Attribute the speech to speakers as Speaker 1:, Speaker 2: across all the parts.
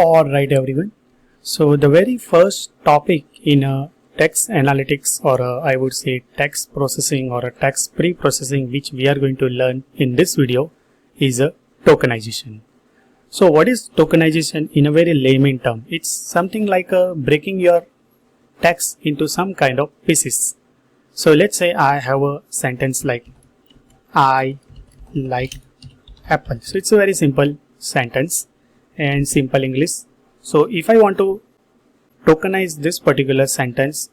Speaker 1: Alright everyone, so the very first topic in text analytics or I would say text processing or a text pre-processing which we are going to learn in this video is a tokenization. So what is tokenization in a very layman term? It's something like breaking your text into some kind of pieces. So let's say I have a sentence like I like apple. So it's a very simple sentence and simple English. So if I want to tokenize this particular sentence,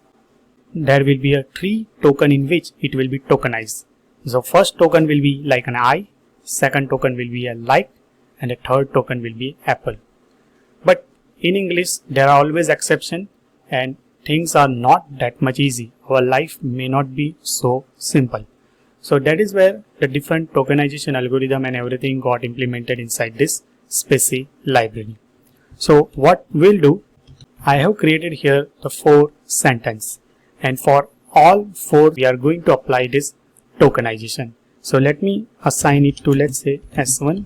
Speaker 1: there will be a tree token in which it will be tokenized. So first token will be like an I, second token will be a like, and the third token will be apple. But in English there are always exceptions and things are not that much easy. Our life may not be so simple. So that is where the different tokenization algorithm and everything got implemented inside this Spacy library. So what we'll do, I have created here the 4 sentences, and for all 4 we are going to apply this tokenization. So let me assign it to, let's say, S1,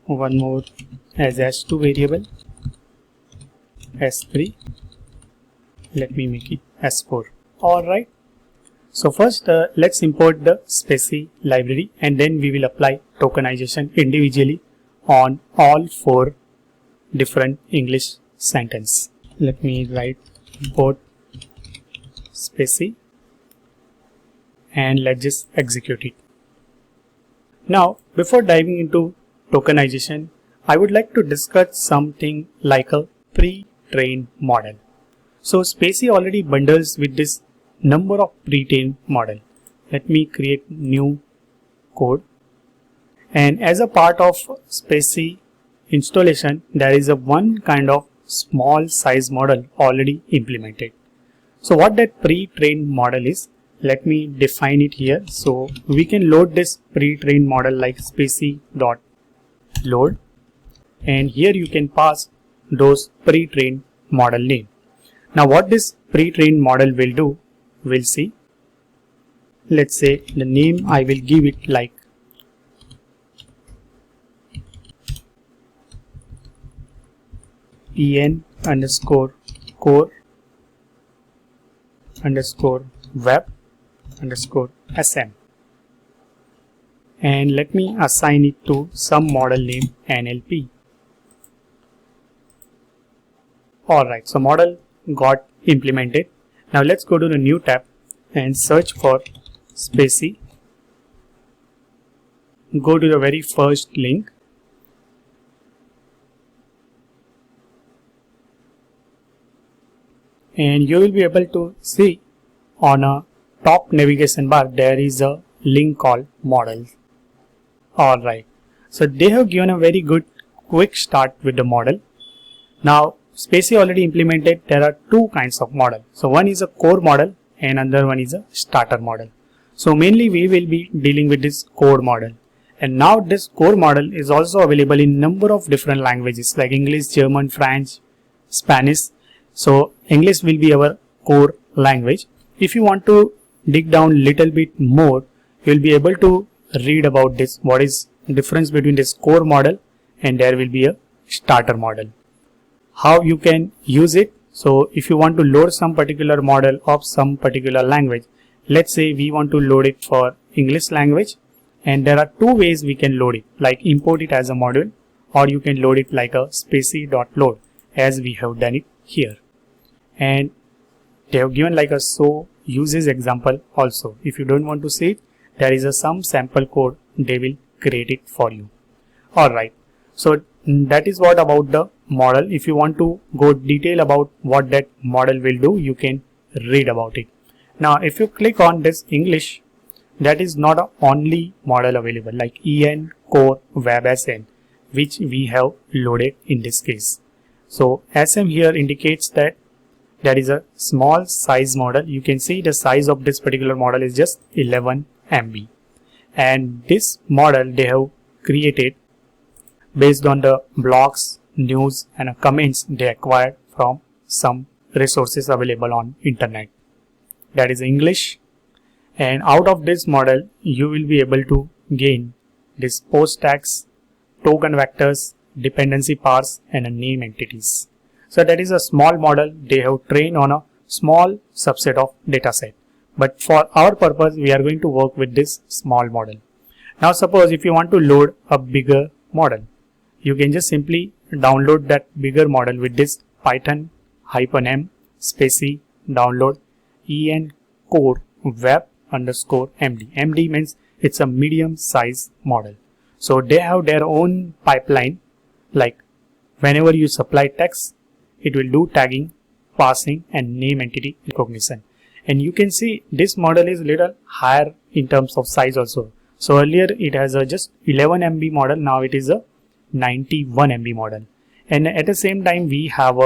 Speaker 1: one more as S2 variable, S3, let me make it S4. Alright, so first let's import the Spacy library and then we will apply tokenization individually on all 4 different English sentences. Let me write import Spacy and let's just execute it. Now before diving into tokenization, I would like to discuss something like a pre-trained model. So Spacy already bundles with this number of pre-trained model. Let me create new code. And as a part of Spacy installation, there is a one kind of small size model already implemented. So what that pre-trained model is, let me define it here. So we can load this pre-trained model like spacy.load, and here you can pass those pre-trained model name. Now what this pre-trained model will do, we'll see. Let's say the name I will give it like en underscore core underscore web underscore sm, and let me assign it to some model name NLP. Alright, so model got implemented. Now let's go to the new tab and search for Spacy. Go to the very first link. And you will be able to see on a top navigation bar there is a link called models. Alright, so they have given a very good quick start with the model. Now Spacy already implemented, there are 2 kinds of model. So one is a core model and another one is a starter model. So mainly we will be dealing with this core model. And now this core model is also available in number of different languages like English, German, French, Spanish. So English will be our core language. If you want to dig down little bit more, you will be able to read about this, what is the difference between this core model and there will be a starter model. How you can use it. So if you want to load some particular model of some particular language, let's say we want to load it for English language, and there are 2 ways we can load it, like import it as a module, or you can load it like a spacy.load as we have done it here. And they have given like a so uses example also. If you don't want to see it, there is some sample code, they will create it for you. Alright, so that is what about the model. If you want to go detail about what that model will do, you can read about it. Now if you click on this English, that is not a only model available like en core web sm, which we have loaded in this case. So sm here indicates that there is a small size model. You can see the size of this particular model is just 11 MB, and this model they have created based on the blogs, news and comments they acquired from some resources available on internet. That is English, and out of this model you will be able to gain this post tags, token vectors dependency parse, and a name entities. So that is a small model they have trained on a small subset of dataset. But for our purpose, we are going to work with this small model. Now suppose if you want to load a bigger model, you can just simply download that bigger model with this Python -m Spacy download en core web underscore md. md means it's a medium size model. So they have their own pipeline, like whenever you supply text, it will do tagging, parsing, and name entity recognition. And you can see this model is little higher in terms of size also. So earlier it has a just 11 MB model, now it is a 91 MB model. And at the same time they have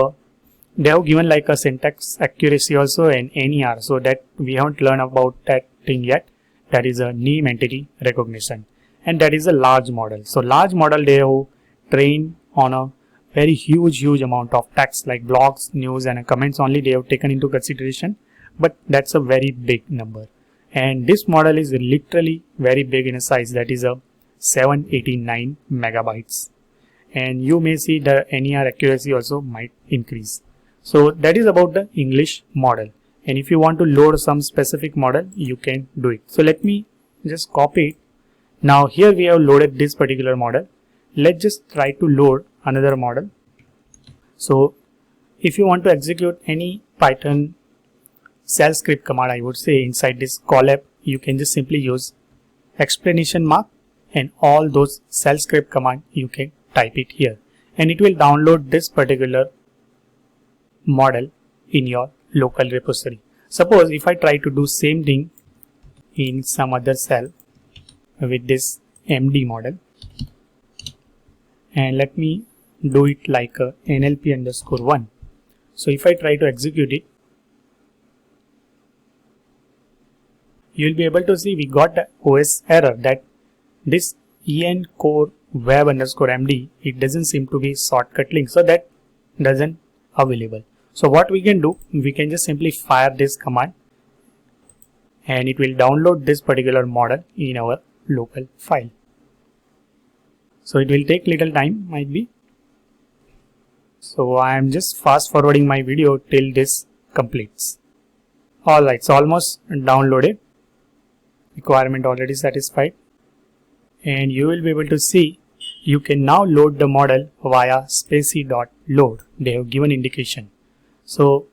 Speaker 1: given like a syntax accuracy also and NER, so that we haven't learned about that thing yet. That is a name entity recognition, and that is a large model. So large model they have trained on a very huge amount of text, like blogs, news, and comments only they have taken into consideration, but that's a very big number. And this model is literally very big in a size, that is a 789 megabytes. And you may see the NER accuracy also might increase. So that is about the English model. And if you want to load some specific model, you can do it. So let me just copy it. Now here we have loaded this particular model. Let's just try to load another model. So if you want to execute any Python shell script command, I would say inside this collab, you can just simply use explanation mark, and all those shell script command you can type it here, and it will download this particular model in your local repository. Suppose if I try to do same thing in some other cell with this MD model, and let me do it like a NLP underscore 1. So if I try to execute it, you will be able to see we got the OS error that this en core web underscore md, it doesn't seem to be shortcut link, so that doesn't available. So what we can do, we can just simply fire this command and it will download this particular model in our local file. So it will take little time, might be. So I am just fast forwarding my video till this completes. Alright, so almost downloaded. Requirement already satisfied. And you will be able to see you can now load the model via spacy.load. They have given indication. So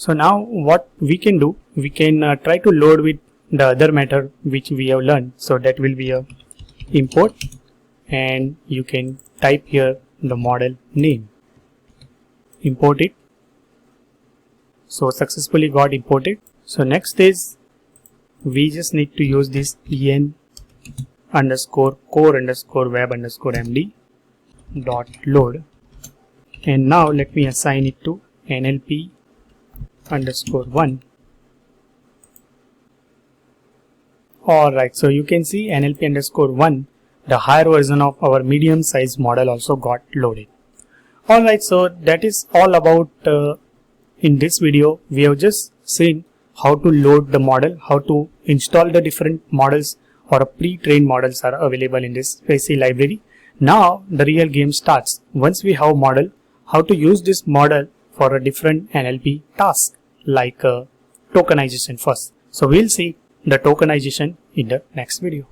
Speaker 1: now what we can do, we can try to load with the other method which we have learned. So that will be a import, and you can type here the model name, import it. So successfully got imported. So next is we just need to use this en underscore core underscore web underscore md dot load, and now let me assign it to NLP underscore 1. Alright, so you can see NLP underscore 1, the higher version of our medium size model also got loaded. Alright, so that is all about in this video. We have just seen how to load the model, how to install the different models or pre-trained models are available in this Spacy library. Now the real game starts. Once we have model, how to use this model for a different NLP task like tokenization first. So we'll see the tokenization in the next video.